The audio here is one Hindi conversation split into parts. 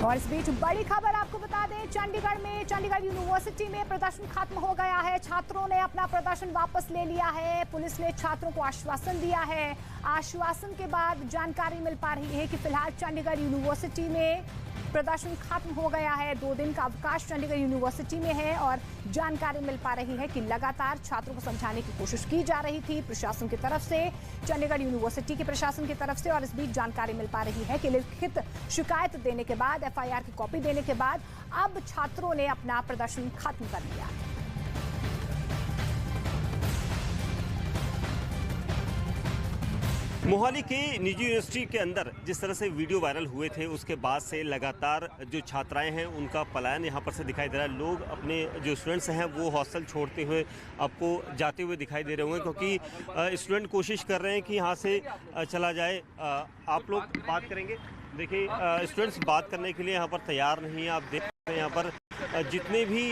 और इस बीच बड़ी खबर आपको बता दें, चंडीगढ़ यूनिवर्सिटी में प्रदर्शन खत्म हो गया है। छात्रों ने अपना प्रदर्शन वापस ले लिया है। पुलिस ने छात्रों को आश्वासन दिया है। आश्वासन के बाद जानकारी मिल पा रही है कि फिलहाल चंडीगढ़ यूनिवर्सिटी में प्रदर्शन खत्म हो गया है। 2 दिन का अवकाश चंडीगढ़ यूनिवर्सिटी में है और जानकारी मिल पा रही है कि लगातार छात्रों को समझाने की कोशिश की जा रही थी प्रशासन की तरफ से, चंडीगढ़ यूनिवर्सिटी के प्रशासन की तरफ से। और इस बीच जानकारी मिल पा रही है कि लिखित शिकायत देने के बाद, FIR की कॉपी देने के बाद अब छात्रों ने अपना प्रदर्शन खत्म कर लिया है। मोहाली की निजी यूनिवर्सिटी के अंदर जिस तरह से वीडियो वायरल हुए थे, उसके बाद से लगातार जो छात्राएं हैं उनका पलायन यहाँ पर से दिखाई दे रहा है। लोग अपने जो स्टूडेंट्स हैं वो हॉस्टल छोड़ते हुए आपको जाते हुए दिखाई दे रहे होंगे, क्योंकि स्टूडेंट कोशिश कर रहे हैं कि यहाँ से चला जाए। आप लोग बात करेंगे, देखिए स्टूडेंट्स बात करने के लिए यहाँ पर तैयार नहीं है। आप देख रहे हैं यहाँ पर जितने भी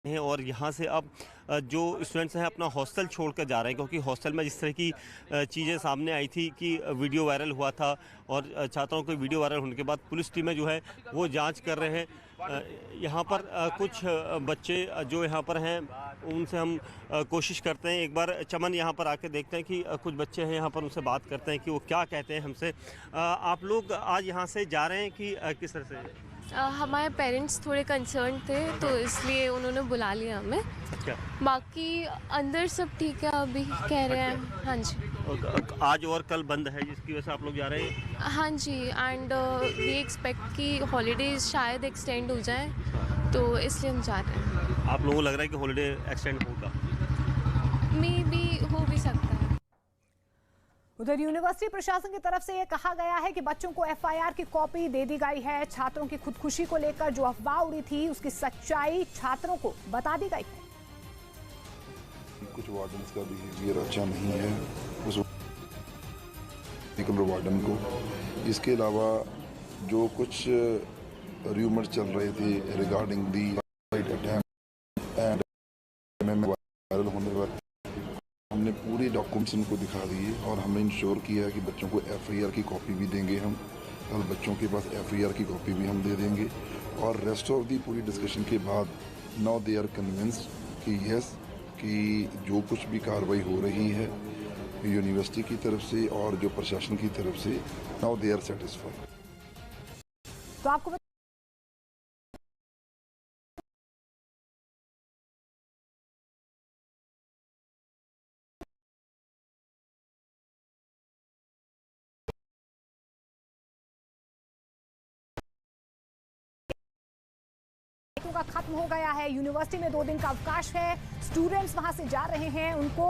हैं और यहाँ से अब जो स्टूडेंट्स हैं अपना हॉस्टल छोड़कर जा रहे हैं, क्योंकि हॉस्टल में जिस तरह की चीज़ें सामने आई थी कि वीडियो वायरल हुआ था और छात्रों को वीडियो वायरल होने के बाद पुलिस टीमें जो है वो जांच कर रहे हैं। यहाँ पर कुछ बच्चे जो यहाँ पर हैं उनसे हम कोशिश करते हैं, एक बार चमन यहाँ पर आके देखते हैं कि कुछ बच्चे हैं यहाँ पर, उनसे बात करते हैं कि वो क्या कहते हैं हमसे। आप लोग आज यहाँ से जा रहे हैं कि किस तरह से? हमारे पेरेंट्स थोड़े कंसर्न थे तो इसलिए उन्होंने बुला लिया हमें। अच्छा। बाकी अंदर सब ठीक है अभी कह रहे हैं। हाँ जी। आज और कल बंद है जिसकी वजह से आप लोग जा रहे हैं? हाँ जी, एंड वी एक्सपेक्ट कि हॉलीडेज शायद एक्सटेंड हो जाए, तो इसलिए हम जा रहे हैं। आप लोगों को लग रहा है कि हॉलीडे एक्सटेंड होगा? मे बी हो भी सकता है। उधर यूनिवर्सिटी प्रशासन की तरफ से यह कहा गया है कि बच्चों को FIR की कॉपी दे दी गई है। छात्रों की खुदकुशी को लेकर जो अफवाह उड़ी थी उसकी सच्चाई छात्रों को बता दी गई है। कुछ वार्डन्स का बिहेवियर अच्छा नहीं है उस वार्डन को। इसके अलावा जो कुछ र्यूमर चल रहे थे regarding the attempt and viral होने पर हमने पूरी डॉक्यूमेंट्स इनको दिखा दिए और हमने इंश्योर किया है कि बच्चों को FIR की कॉपी भी देंगे हम, और बच्चों के पास FIR की कॉपी भी हम दे देंगे। और रेस्ट ऑफ दी पूरी डिस्कशन के बाद नाउ दे आर कन्विंस्ड कि यस, कि जो कुछ भी कार्रवाई हो रही है यूनिवर्सिटी की तरफ से और जो प्रशासन की तरफ से, नाउ दे आर सेटिस्फाइड। तो आपको का खत्म हो गया है। यूनिवर्सिटी में 2 दिन का अवकाश है। स्टूडेंट्स वहां से जा रहे हैं, उनको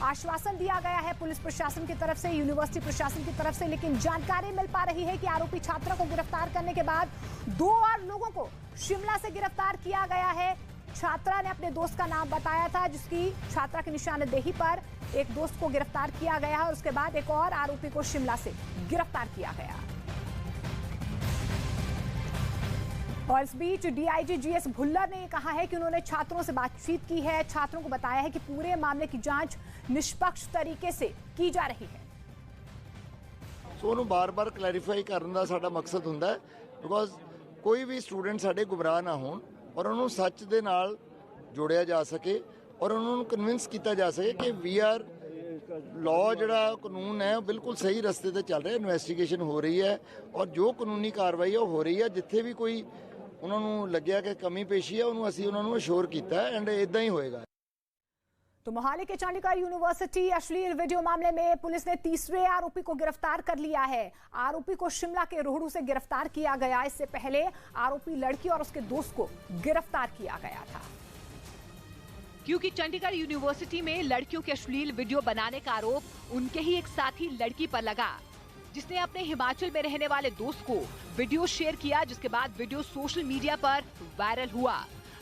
आश्वासन दिया गया है पुलिस प्रशासन की तरफ से, यूनिवर्सिटी प्रशासन की तरफ से। लेकिन जानकारी मिल पा रही है कि आरोपी छात्रों को गिरफ्तार करने के बाद 2 और लोगों को शिमला से गिरफ्तार किया गया है। छात्रा ने अपने दोस्त का नाम बताया था, जिसकी छात्रा की निशानदेही पर एक दोस्त को गिरफ्तार किया गया है और उसके बाद एक और आरोपी को शिमला से गिरफ्तार किया गया। और इस बीच DIG GS भुल्लर ने कहा है कि उन्होंने छात्रों से बातचीत की है, छात्रों को बताया है कि पूरे मामले की जांच निष्पक्ष तरीके से की जा रही है। सो उन्होंने बार-बार क्लैरिफाई करने का साडा मकसद हुंदा है, बिकॉज कोई भी स्टूडेंट साडे गुमराह ना होण और उन्होंने सच दे नाल जोड़िया जा सके और उन्होंने कन्विंस किया जा सके कि वी आर लॉ जड़ा कानून है बिल्कुल सही रस्ते ते चल रहा है। इन्वेस्टिगेशन हो रही है और जो कानूनी कार्रवाई है हो रही है। जिथे भी कोई उन्होंने लग्या कि कमी पेशी है उन्होंने असीं उन्होंने अश्योर किया है एंड इदां ही होएगा। तो मोहाली के चंडीगढ़ यूनिवर्सिटी अश्लील वीडियो मामले में पुलिस ने तीसरे आरोपी को गिरफ्तार कर लिया है। आरोपी को शिमला के रोहड़ू से गिरफ्तार किया गया। इससे पहले आरोपी लड़की और उसके दोस्त को गिरफ्तार किया गया था। क्योंकि चंडीगढ़ यूनिवर्सिटी में लड़कियों के अश्लील वीडियो बनाने का आरोप उनके ही एक साथी लड़की पर लगा, जिसने अपने हिमाचल में रहने वाले दोस्त को वीडियो शेयर किया, जिसके बाद वीडियो सोशल मीडिया पर वायरल हुआ।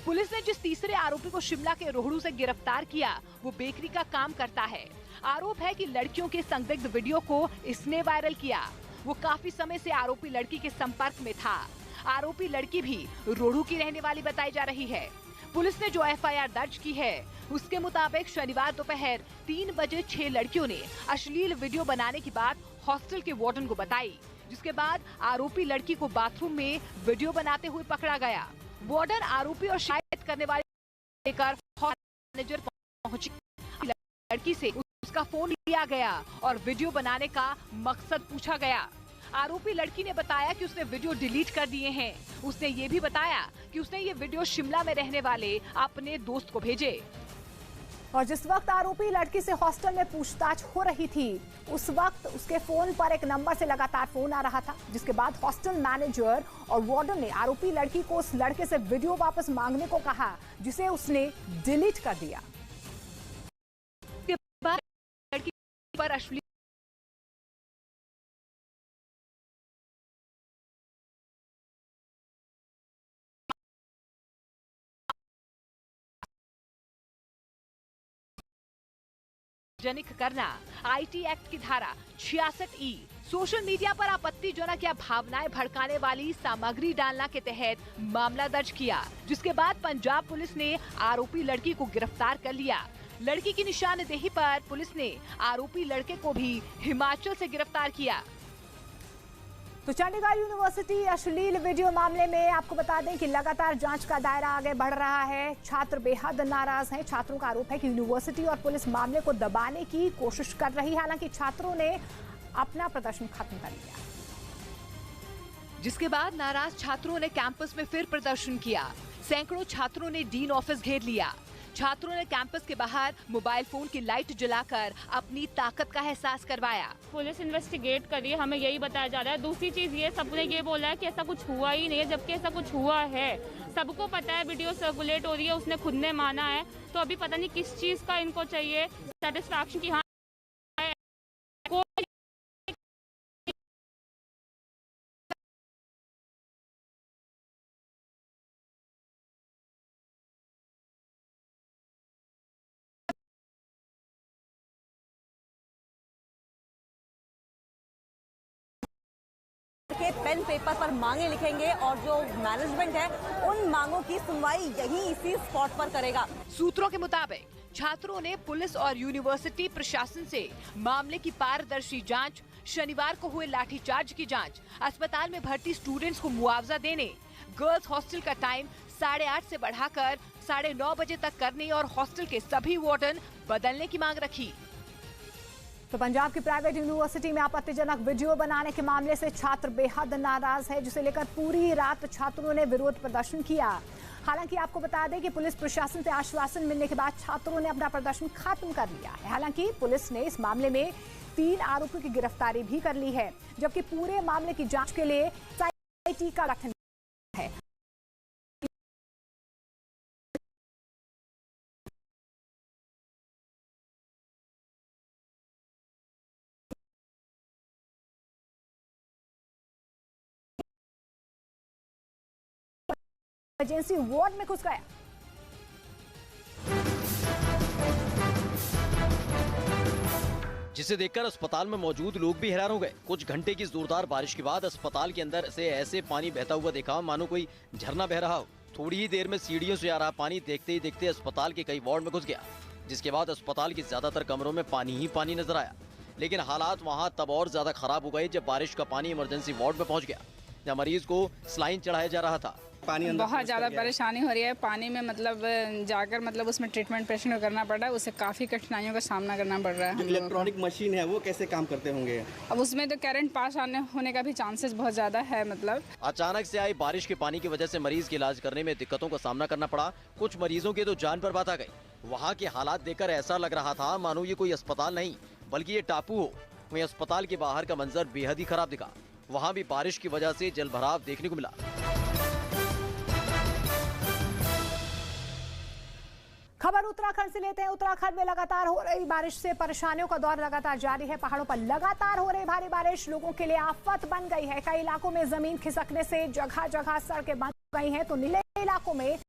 पुलिस ने जिस तीसरे आरोपी को शिमला के रोहड़ू से गिरफ्तार किया वो बेकरी का काम करता है। आरोप है कि लड़कियों के संदिग्ध वीडियो को इसने वायरल किया। वो काफी समय से आरोपी लड़की के संपर्क में था। आरोपी लड़की भी रोहड़ू की रहने वाली बताई जा रही है। पुलिस ने जो एफआईआर दर्ज की है उसके मुताबिक शनिवार दोपहर 3 बजे 6 लड़कियों ने अश्लील वीडियो बनाने की बात हॉस्टल के वार्डन को बताई, जिसके बाद आरोपी लड़की को बाथरूम में वीडियो बनाते हुए पकड़ा गया। वार्डन आरोपी और शिकायत करने वाले लेकर मैनेजर पहुंची। लड़की से उसका फोन लिया गया और वीडियो बनाने का मकसद पूछा गया। आरोपी लड़की ने बताया कि उसने वीडियो डिलीट कर दिए हैं। उसने ये भी बताया कि उसने ये वीडियो शिमला में रहने वाले अपने दोस्त को भेजे। और जिस वक्त आरोपी लड़की से हॉस्टल में पूछताछ हो रही थी, उस वक्त उसके फोन पर एक नंबर से लगातार फोन आ रहा था, जिसके बाद हॉस्टल मैनेजर और वार्डन ने आरोपी लड़की को उस लड़के से वीडियो वापस मांगने को कहा, जिसे उसने डिलीट कर दिया। उसके बाद लड़की पर अश्लील जनिक करना आईटी एक्ट की धारा 66E सोशल मीडिया पर आपत्तिजनक या भावनाएं भड़काने वाली सामग्री डालना के तहत मामला दर्ज किया, जिसके बाद पंजाब पुलिस ने आरोपी लड़की को गिरफ्तार कर लिया। लड़की की निशानदेही पर पुलिस ने आरोपी लड़के को भी हिमाचल से गिरफ्तार किया। तो चंडीगढ़ यूनिवर्सिटी अश्लील वीडियो मामले में आपको बता दें कि लगातार जांच का दायरा आगे बढ़ रहा है। छात्र बेहद नाराज हैं। छात्रों का आरोप है कि यूनिवर्सिटी और पुलिस मामले को दबाने की कोशिश कर रही है। हालांकि छात्रों ने अपना प्रदर्शन खत्म कर लिया, जिसके बाद नाराज छात्रों ने कैंपस में फिर प्रदर्शन किया। सैकड़ों छात्रों ने डीन ऑफिस घेर लिया। छात्रों ने कैंपस के बाहर मोबाइल फोन की लाइट जलाकर अपनी ताकत का एहसास करवाया। पुलिस इन्वेस्टिगेट कर रही है, हमें यही बताया जा रहा है। दूसरी चीज ये, सबने ये बोला है कि ऐसा कुछ हुआ ही नहीं है, जबकि ऐसा कुछ हुआ है। सबको पता है, वीडियो सर्कुलेट हो रही है, उसने खुद ने माना है। तो अभी पता नहीं किस चीज का इनको चाहिए सेटिस्फैक्शन की। हाँ, के पेन पेपर पर मांगे लिखेंगे और जो मैनेजमेंट है उन मांगों की सुनवाई यहीं इसी स्पॉट पर करेगा। सूत्रों के मुताबिक छात्रों ने पुलिस और यूनिवर्सिटी प्रशासन से मामले की पारदर्शी जांच, शनिवार को हुए लाठीचार्ज की जांच, अस्पताल में भर्ती स्टूडेंट्स को मुआवजा देने, गर्ल्स हॉस्टल का टाइम 8:30 से बढ़ाकर 9:30 बजे तक करने और हॉस्टल के सभी वार्डन बदलने की मांग रखी। तो पंजाब की प्राइवेट यूनिवर्सिटी में आपत्तिजनक वीडियो बनाने के मामले से छात्र बेहद नाराज है, जिसे लेकर पूरी रात छात्रों ने विरोध प्रदर्शन किया। हालांकि आपको बता दें कि पुलिस प्रशासन से आश्वासन मिलने के बाद छात्रों ने अपना प्रदर्शन खत्म कर लिया है। हालांकि पुलिस ने इस मामले में 3 आरोपियों की गिरफ्तारी भी कर ली है, जबकि पूरे मामले की जांच के लिए SIT का गठन है। इमरजेंसी वार्ड में घुस गया। जिसे देखकर अस्पताल में मौजूद लोग भी हैरान हो गए। कुछ घंटे की जोरदार बारिश के बाद अस्पताल के अंदर से ऐसे पानी बहता हुआ देखा मानो कोई झरना बह रहा हो। थोड़ी ही देर में सीढ़ियों से आ रहा पानी देखते ही देखते अस्पताल के कई वार्ड में घुस गया, जिसके बाद अस्पताल के ज्यादातर कमरों में पानी ही पानी नजर आया। लेकिन हालात वहाँ तब और ज्यादा खराब हो गए जब बारिश का पानी इमरजेंसी वार्ड में पहुँच गया, जहाँ मरीज को सलाइन चढ़ाया जा रहा था। पानी बहुत ज़्यादा परेशानी हो रही है। पानी में जाकर उसमें ट्रीटमेंट पेशेंट को करना पड़ रहा है, उसे काफ़ी कठिनाइयों का सामना करना पड़ रहा है। जो इलेक्ट्रॉनिक मशीन है वो कैसे काम करते होंगे? अब उसमें तो करंट पास होने का भी चांसेस बहुत ज़्यादा है। अचानक से आई बारिश के पानी की वजह से मरीज के इलाज करने में दिक्कतों का सामना करना पड़ा। कुछ मरीजों की तो जान पर बात आ गई। वहाँ के हालात देखकर ऐसा लग रहा था मानो ये कोई अस्पताल नहीं बल्कि ये टापू हो। वहीं अस्पताल के बाहर का मंजर बेहद ही खराब दिखा। वहाँ भी बारिश की वजह से जलभराव देखने को मिला। खबर उत्तराखंड से लेते हैं। उत्तराखंड में लगातार हो रही बारिश से परेशानियों का दौर लगातार जारी है। पहाड़ों पर लगातार हो रही भारी बारिश लोगों के लिए आफत बन गई है। कई इलाकों में जमीन खिसकने से जगह जगह सड़कें बंद हो गई हैं, तो नीले इलाकों में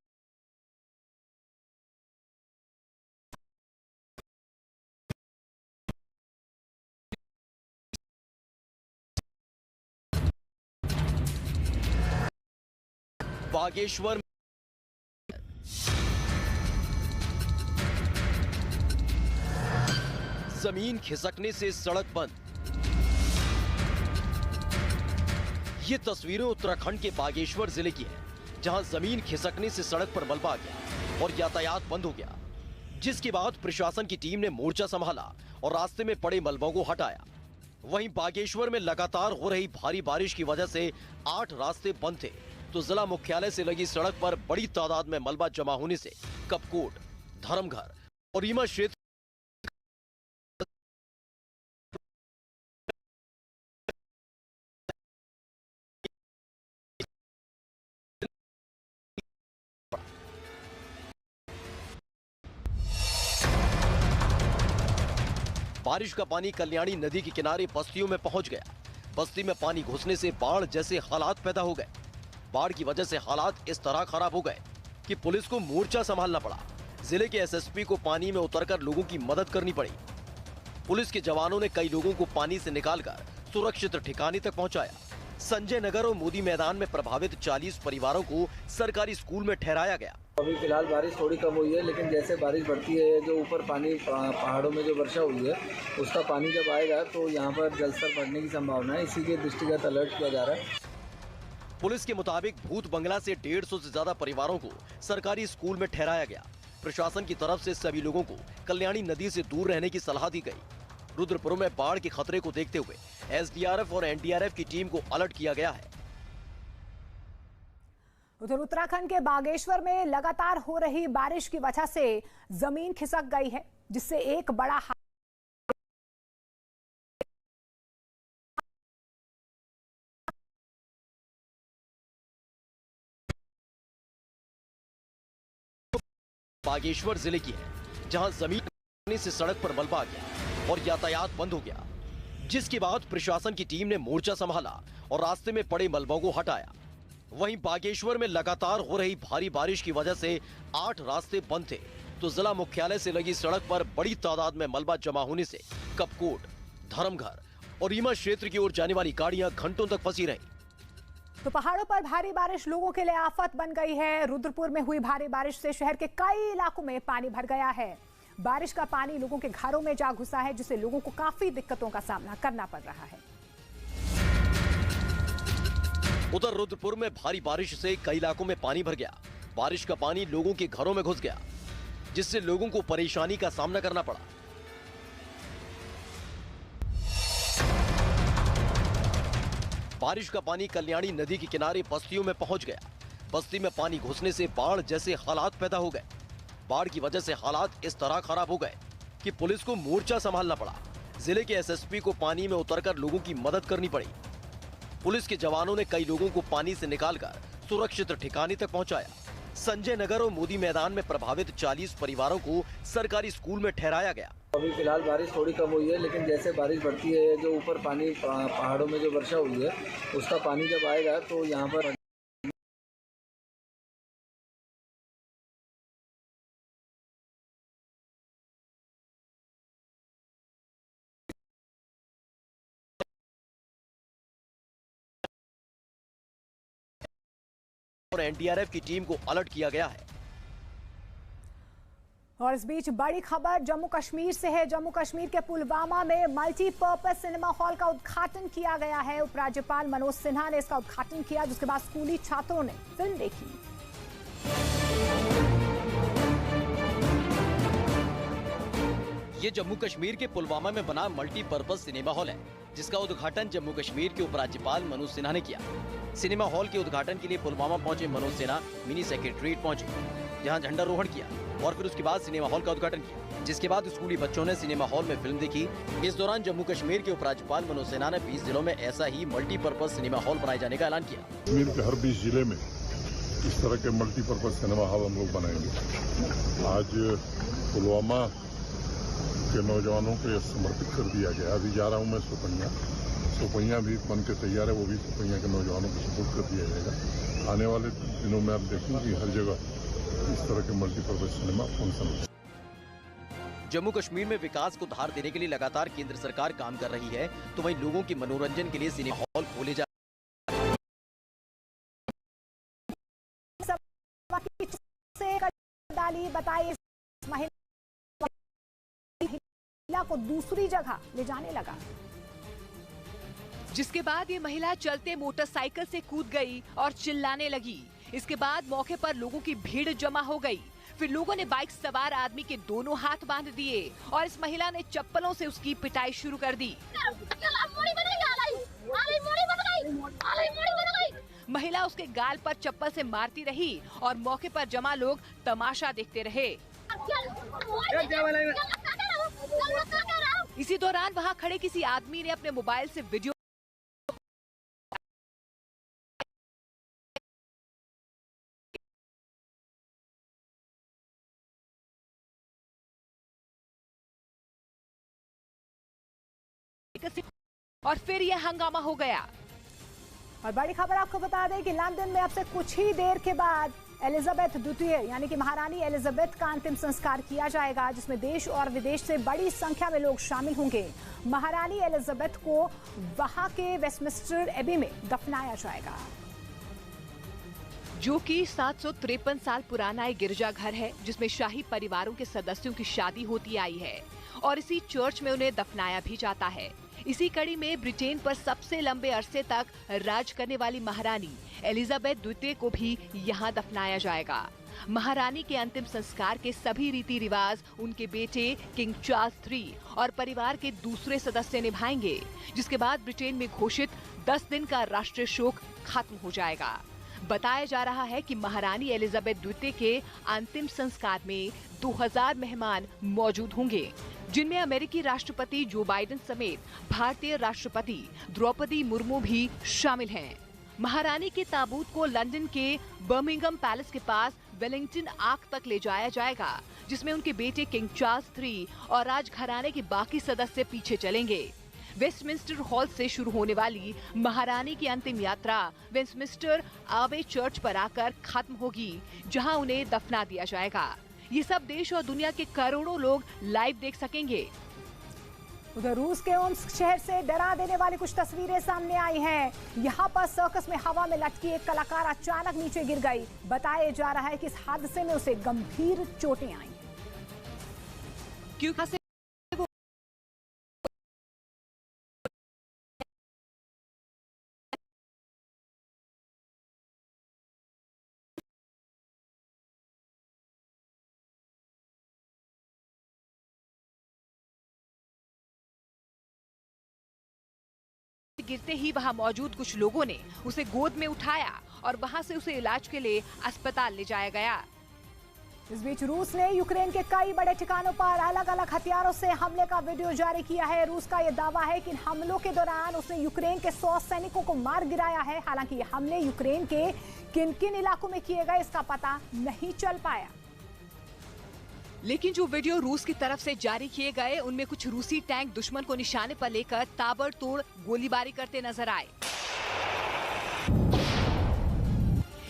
बागेश्वर जमीन खिसकने से सड़क बंद। ये तस्वीरें उत्तराखंड के बागेश्वर जिले की है, जहां जमीन खिसकने से सड़क पर मलबा आ गया और यातायात बंद हो गया, जिसके बाद प्रशासन की टीम ने मोर्चा संभाला और रास्ते में पड़े मलबों को हटाया। वहीं बागेश्वर में लगातार हो रही भारी बारिश की वजह से 8 रास्ते बंद थे, तो जिला मुख्यालय से लगी सड़क पर बड़ी तादाद में मलबा जमा होने से कपकोट, धर्मघर और रीमा क्षेत्र बारिश का पानी कल्याणी नदी के किनारे बस्तियों में पहुंच गया। बस्ती में पानी घुसने से बाढ़ जैसे हालात पैदा हो गए। बाढ़ की वजह से हालात इस तरह खराब हो गए कि पुलिस को मोर्चा संभालना पड़ा। जिले के एसएसपी को पानी में उतरकर लोगों की मदद करनी पड़ी। पुलिस के जवानों ने कई लोगों को पानी से निकालकर सुरक्षित ठिकाने तक पहुंचाया। संजय नगर और मोदी मैदान में प्रभावित 40 परिवारों को सरकारी स्कूल में ठहराया गया। अभी फिलहाल बारिश थोड़ी कम हुई है, लेकिन जैसे बारिश बढ़ती है, जो ऊपर पानी पहाड़ों में जो वर्षा हुई है, उसका पानी जब आएगा तो यहाँ पर जलस्तर बढ़ने की संभावना है। इसी के दृष्टिगत अलर्ट किया जा रहा है। पुलिस के मुताबिक भूत बंगला से 150 से ज्यादा परिवारों को सरकारी स्कूल में ठहराया गया। प्रशासन की तरफ से सभी लोगों को कल्याणी नदी से दूर रहने की सलाह दी गई। रुद्रपुर में बाढ़ के खतरे को देखते हुए एसडीआरएफ और एनडीआरएफ की टीम को अलर्ट किया गया है। उधर उत्तराखंड के बागेश्वर में लगातार हो रही बारिश की वजह से जमीन खिसक गई है, जिससे एक बड़ा बागेश्वर जिले की है, जहां जमीन से सड़क पर मलबा आ गया और यातायात बंद हो गया, जिसके बाद प्रशासन की टीम ने मोर्चा संभाला और रास्ते में पड़े मलबों को हटाया। वहीं बागेश्वर में लगातार हो रही भारी बारिश की वजह से 8 रास्ते बंद थे, तो जिला मुख्यालय से लगी सड़क पर बड़ी तादाद में मलबा जमा होने से कपकोट, धर्मघर और रीमा क्षेत्र की ओर जाने वाली गाड़ियां घंटों तक फंसी रहीं। तो पहाड़ों पर भारी बारिश लोगों के लिए आफत बन गई है। रुद्रपुर में हुई भारी बारिश से शहर के कई इलाकों में पानी भर गया है। बारिश का पानी लोगों के घरों में जा घुसा है, जिससे लोगों को काफी दिक्कतों का सामना करना पड़ रहा है। उधर रुद्रपुर में भारी बारिश से कई इलाकों में पानी भर गया। बारिश का पानी लोगों के घरों में घुस गया, जिससे लोगों को परेशानी का सामना करना पड़ा। बारिश का पानी कल्याणी नदी के किनारे बस्तियों में पहुंच गया। बस्ती में पानी घुसने से बाढ़ जैसे हालात पैदा हो गए। बाढ़ की वजह से हालात इस तरह खराब हो गए कि पुलिस को मोर्चा संभालना पड़ा। जिले के एसएसपी को पानी में उतरकर लोगों की मदद करनी पड़ी। पुलिस के जवानों ने कई लोगों को पानी से निकालकर सुरक्षित ठिकाने तक पहुंचाया। संजय नगर और मोदी मैदान में प्रभावित 40 परिवारों को सरकारी स्कूल में ठहराया गया। अभी फिलहाल बारिश थोड़ी कम हुई है, लेकिन जैसे बारिश बढ़ती है, जो ऊपर पानी पहाड़ों में जो वर्षा हुई है, उसका पानी जब आएगा तो यहाँ पर और एनडीआरएफ की टीम को अलर्ट किया गया है। और इस बीच बड़ी खबर जम्मू कश्मीर से है। जम्मू कश्मीर के पुलवामा में मल्टीपर्पज सिनेमा हॉल का उद्घाटन किया गया है। उपराज्यपाल मनोज सिन्हा ने इसका उद्घाटन किया, जिसके बाद स्कूली छात्रों ने फिल्म देखी। ये जम्मू कश्मीर के पुलवामा में बना मल्टीपर्पज सिनेमा हॉल है, जिसका उद्घाटन जम्मू कश्मीर के उपराज्यपाल मनोज सिन्हा ने किया। सिनेमा हॉल के उद्घाटन के लिए पुलवामा पहुंचे मनोज सिन्हा मिनी सेक्रेटरीट पहुंचे, जहां झंडारोहण किया और फिर उसके बाद सिनेमा हॉल का उद्घाटन किया, जिसके बाद स्कूली बच्चों ने सिनेमा हॉल में फिल्म देखी। इस दौरान जम्मू कश्मीर के उपराज्यपाल मनोज सिन्हा ने 20 जिलों में ऐसा ही मल्टीपर्पज सिनेमा हॉल बनाए जाने का ऐलान किया। कश्मीर के हर 20 जिले में इस तरह के मल्टीपर्पज सिनेमा हॉल हम लोग बनाएंगे। आज पुलवामा के नौजवानों को यह समर्पित कर दिया गया। अभी जा रहा हूँ मैं सुपैया भी बन के तैयार है, वो भी सुपैया के नौजवानों को सपोर्ट कर दिया जाएगा। आने वाले दिनों में आप देखेंगे हर जगह इस तरह के multipurpose cinema function. Jammu Kashmir में विकास को धार देने के लिए लगातार केंद्र सरकार काम कर रही है, तो वहीं लोगों के मनोरंजन के लिए सिनेमा हॉल खोले जा से डाली, बताइए महिला को दूसरी जगह ले जाने लगा, जिसके बाद ये महिला चलते मोटरसाइकिल से कूद गई और चिल्लाने लगी। इसके बाद मौके पर लोगों की भीड़ जमा हो गई। फिर लोगों ने बाइक सवार आदमी के दोनों हाथ बांध दिए और इस महिला ने चप्पलों से उसकी पिटाई शुरू कर दी। महिला उसके गाल पर चप्पल से मारती रही और मौके पर जमा लोग तमाशा देखते रहे। इसी दौरान वहां खड़े किसी आदमी ने अपने मोबाइल से वीडियो और फिर यह हंगामा हो गया। और बड़ी खबर आपको बता दें कि लंदन में अब से कुछ ही देर के बाद एलिजाबेथ द्वितीय यानी कि महारानी एलिजाबेथ का अंतिम संस्कार किया जाएगा, जिसमें देश और विदेश से बड़ी संख्या में लोग शामिल होंगे। महारानी एलिजाबेथ को वहां के वेस्टमिंस्टर एबी में दफनाया जाएगा, जो कि 753 साल पुराना एक गिरजाघर है, जिसमें शाही परिवारों के सदस्यों की शादी होती आई है और इसी चर्च में उन्हें दफनाया भी जाता है। इसी कड़ी में ब्रिटेन पर सबसे लंबे अरसे तक राज करने वाली महारानी एलिजाबेथ द्वितीय को भी यहां दफनाया जाएगा। महारानी के अंतिम संस्कार के सभी रीति रिवाज उनके बेटे किंग चार्ल्स III और परिवार के दूसरे सदस्य निभाएंगे, जिसके बाद ब्रिटेन में घोषित 10 दिन का राष्ट्रीय शोक खत्म हो जाएगा। बताया जा रहा है कि महारानी एलिजाबेथ द्वितीय के अंतिम संस्कार में 2000 मेहमान मौजूद होंगे, जिनमें अमेरिकी राष्ट्रपति जो बाइडेन समेत भारतीय राष्ट्रपति द्रौपदी मुर्मू भी शामिल हैं। महारानी के ताबूत को लंदन के बर्मिंघम पैलेस के पास वेलिंगटन आर्क तक ले जाया जाएगा, जिसमें उनके बेटे किंग चार्ल्स III और राजघराने के बाकी सदस्य पीछे चलेंगे। वेस्टमिंस्टर हॉल से शुरू होने वाली महारानी की अंतिम यात्रा वेस्टमिंस्टर आबे चर्च पर आकर खत्म होगी, जहां उन्हें दफना दिया जाएगा। ये सब देश और दुनिया के करोड़ों लोग लाइव देख सकेंगे। उधर रूस के ओम्स्क शहर से डरा देने वाली कुछ तस्वीरें सामने आई हैं। यहाँ पर सर्कस में हवा में लटकी एक कलाकार अचानक नीचे गिर गई। बताया जा रहा है कि इस हादसे में उसे गंभीर चोटें आई। क्योंकि गिरते ही वहां मौजूद कुछ लोगों ने उसे गोद में उठाया और वहां से उसे इलाज के लिए अस्पताल ले जाया गया। इस बीच रूस ने यूक्रेन के कई बड़े ठिकानों पर अलग अलग हथियारों से हमले का वीडियो जारी किया है। रूस का यह दावा है कि इन हमलों के दौरान उसने यूक्रेन के 100 सैनिकों को मार गिराया है। हालांकि ये हमले यूक्रेन के किन किन इलाकों में किए गए इसका पता नहीं चल पाया। लेकिन जो वीडियो रूस की तरफ से जारी किए गए उनमें कुछ रूसी टैंक दुश्मन को निशाने पर लेकर ताबड़तोड़ गोलीबारी करते नजर आए।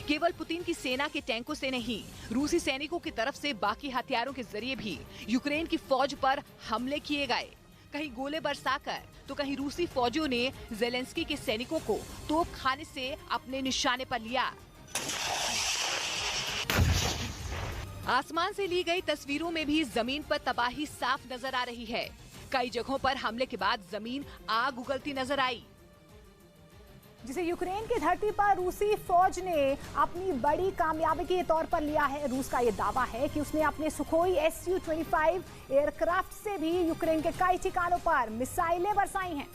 केवल पुतिन की सेना के टैंकों से नहीं, रूसी सैनिकों की तरफ से बाकी हथियारों के जरिए भी यूक्रेन की फौज पर हमले किए गए। कहीं गोले बरसाकर तो कहीं रूसी फौजियों ने ज़ेलेंस्की के सैनिकों को तोपखाने से अपने निशाने पर लिया। आसमान से ली गई तस्वीरों में भी जमीन पर तबाही साफ नजर आ रही है। कई जगहों पर हमले के बाद जमीन आग उगलती नजर आई, जिसे यूक्रेन की धरती पर रूसी फौज ने अपनी बड़ी कामयाबी के तौर पर लिया है। रूस का यह दावा है कि उसने अपने सुखोई Su-25 एयरक्राफ्ट से भी यूक्रेन के कई ठिकानों पर मिसाइलें बरसाई हैं।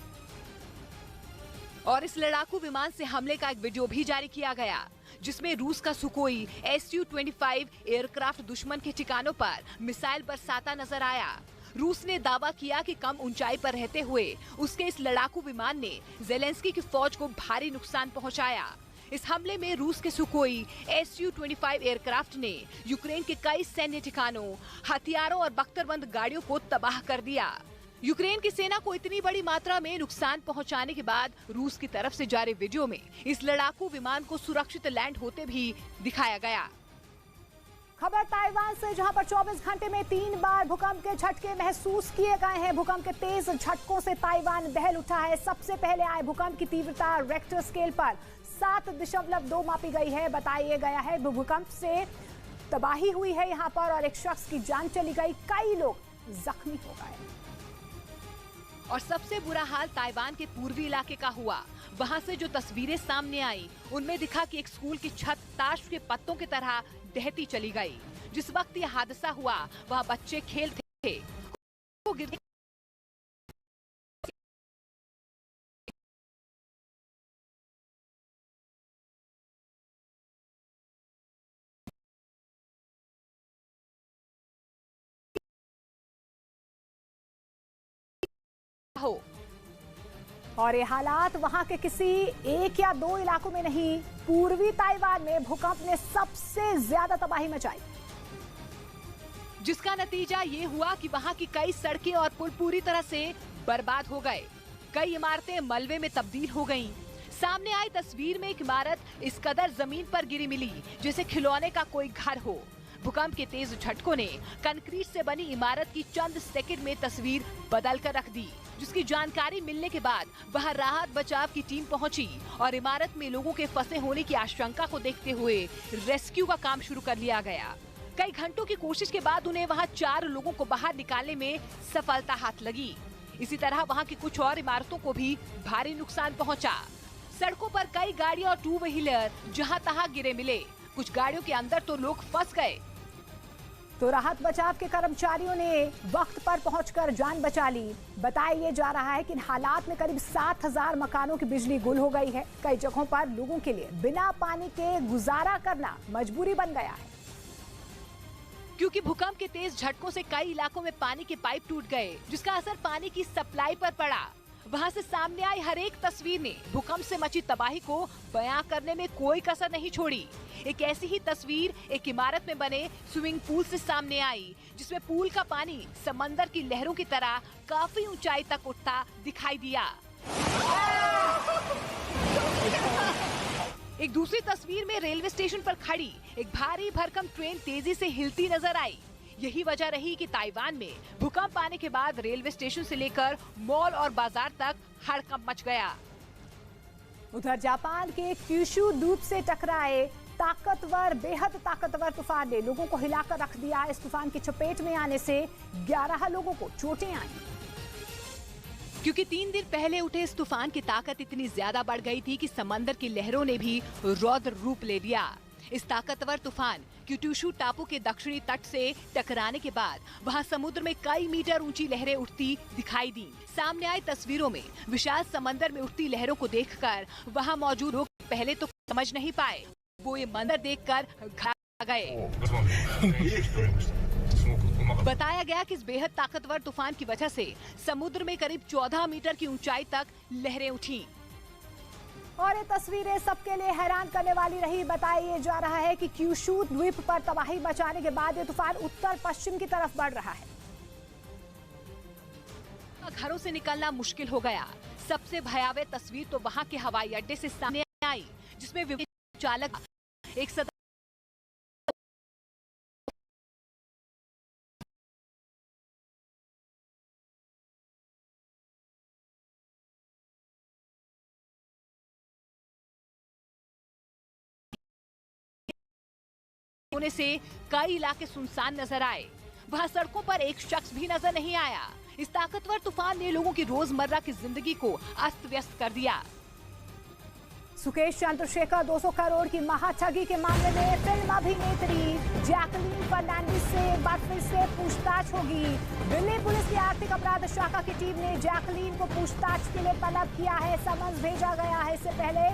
और इस लड़ाकू विमान से हमले का एक वीडियो भी जारी किया गया, जिसमें रूस का सुखोई Su-25 एयरक्राफ्ट दुश्मन के ठिकानों पर मिसाइल बरसाता नजर आया। रूस ने दावा किया कि कम ऊंचाई पर रहते हुए उसके इस लड़ाकू विमान ने ज़ेलेंस्की की फौज को भारी नुकसान पहुंचाया। इस हमले में रूस के सुखोई Su-25 एयरक्राफ्ट ने यूक्रेन के कई सैन्य ठिकानों, हथियारों और बख्तरबंद गाड़ियों को तबाह कर दिया। यूक्रेन की सेना को इतनी बड़ी मात्रा में नुकसान पहुंचाने के बाद रूस की तरफ से जारी वीडियो में इस लड़ाकू विमान को सुरक्षित लैंड होते भी दिखाया गया। खबर ताइवान से, जहां पर 24 घंटे में 3 बार भूकंप के झटके महसूस किए गए हैं। भूकंप के तेज झटकों से ताइवान दहल उठा है। सबसे पहले आए भूकंप की तीव्रता रेक्टर स्केल पर 7.2 मापी गई है। बताया गया है भूकंप से तबाही हुई है यहाँ पर और एक शख्स की जान चली गई, कई लोग जख्मी हो गए। और सबसे बुरा हाल ताइवान के पूर्वी इलाके का हुआ। वहां से जो तस्वीरें सामने आई उनमें दिखा कि एक स्कूल की छत ताश के पत्तों की तरह ढहती चली गई। जिस वक्त यह हादसा हुआ वह बच्चे खेलते थे। और ये हालात वहां के किसी एक या दो इलाकों में नहीं, पूर्वी ताइवान में भूकंप ने सबसे ज्यादा तबाही मचाई, जिसका नतीजा ये हुआ कि वहां की कई सड़कें और पुल पूरी तरह से बर्बाद हो गए। कई इमारतें मलबे में तब्दील हो गईं। सामने आई तस्वीर में एक इमारत इस कदर जमीन पर गिरी मिली जैसे खिलौने का कोई घर हो। भूकंप के तेज झटकों ने कंक्रीट से बनी इमारत की चंद सेकंड में तस्वीर बदल कर रख दी, जिसकी जानकारी मिलने के बाद वहां राहत बचाव की टीम पहुंची और इमारत में लोगों के फंसे होने की आशंका को देखते हुए रेस्क्यू का काम शुरू कर लिया गया। कई घंटों की कोशिश के बाद उन्हें वहां 4 लोगों को बाहर निकालने में सफलता हाथ लगी। इसी तरह वहां की कुछ और इमारतों को भी भारी नुकसान पहुंचा। सड़कों पर कई गाड़ियां और 2 व्हीलर जहां तहां गिरे मिले। कुछ गाड़ियों के अंदर तो लोग फंस गए। तो राहत बचाव के कर्मचारियों ने वक्त पर पहुंचकर जान बचा ली। बताया जा रहा है कि इन हालात में करीब 7,000 मकानों की बिजली गुल हो गई है। कई जगहों पर लोगों के लिए बिना पानी के गुजारा करना मजबूरी बन गया है, क्योंकि भूकंप के तेज झटकों से कई इलाकों में पानी के पाइप टूट गए, जिसका असर पानी की सप्लाई पर पड़ा। वहां से सामने आई हर एक तस्वीर ने भूकंप से मची तबाही को बयां करने में कोई कसर नहीं छोड़ी। एक ऐसी ही तस्वीर एक इमारत में बने स्विमिंग पूल से सामने आई, जिसमें पूल का पानी समंदर की लहरों की तरह काफी ऊंचाई तक उठता दिखाई दिया। एक दूसरी तस्वीर में रेलवे स्टेशन पर खड़ी एक भारी भरकम ट्रेन तेजी से हिलती नजर आई। यही वजह रही कि ताइवान में भूकंप आने के बाद रेलवे स्टेशन से लेकर मॉल और बाजार तक हड़कंप मच गया। उधर जापान के क्यूशू द्वीप से टकराए बेहद ताकतवर तूफान ने लोगों को हिलाकर रख दिया। इस तूफान की चपेट में आने से 11 लोगों को चोटें आई, क्योंकि 3 दिन पहले उठे इस तूफान की ताकत इतनी ज्यादा बढ़ गई थी कि समंदर की लहरों ने भी रौद्र रूप ले लिया। इस ताकतवर तूफान क्यूशू टापू के दक्षिणी तट से टकराने के बाद वहां समुद्र में कई मीटर ऊंची लहरें उठती दिखाई दी। सामने आई तस्वीरों में विशाल समंदर में उठती लहरों को देखकर वहां मौजूद लोग पहले तो समझ नहीं पाए। वो ये मंजर देखकर घबरा गए। बताया गया कि इस बेहद ताकतवर तूफान की वजह से समुद्र में करीब 14 मीटर की ऊंचाई तक लहरें उठी। और ये तस्वीरें सबके लिए हैरान करने वाली रही। बताया जा रहा है कि क्यूशू द्वीप पर तबाही मचाने के बाद ये तूफान उत्तर पश्चिम की तरफ बढ़ रहा है। घरों से निकलना मुश्किल हो गया। सबसे भयावह तस्वीर तो वहां के हवाई अड्डे से सामने आई, जिसमें विमान चालक एक होने से कई इलाके सुनसान नजर आए। वहां सड़कों पर एक शख्स भी नजर नहीं आया। इस ताकतवर तूफान ने लोगों की रोजमर्रा की जिंदगी को अस्त व्यस्त कर दिया। सुकेश चंद्रशेखर 200 करोड़ की महाठगी के मामले में फिल्म अभिनेत्री जैकलीन फर्नांडिस से एक बार फिर से पूछताछ होगी। दिल्ली पुलिस की आर्थिक अपराध शाखा की टीम ने जैकलीन को पूछताछ के लिए तलब किया है, समन्स भेजा गया है। इससे पहले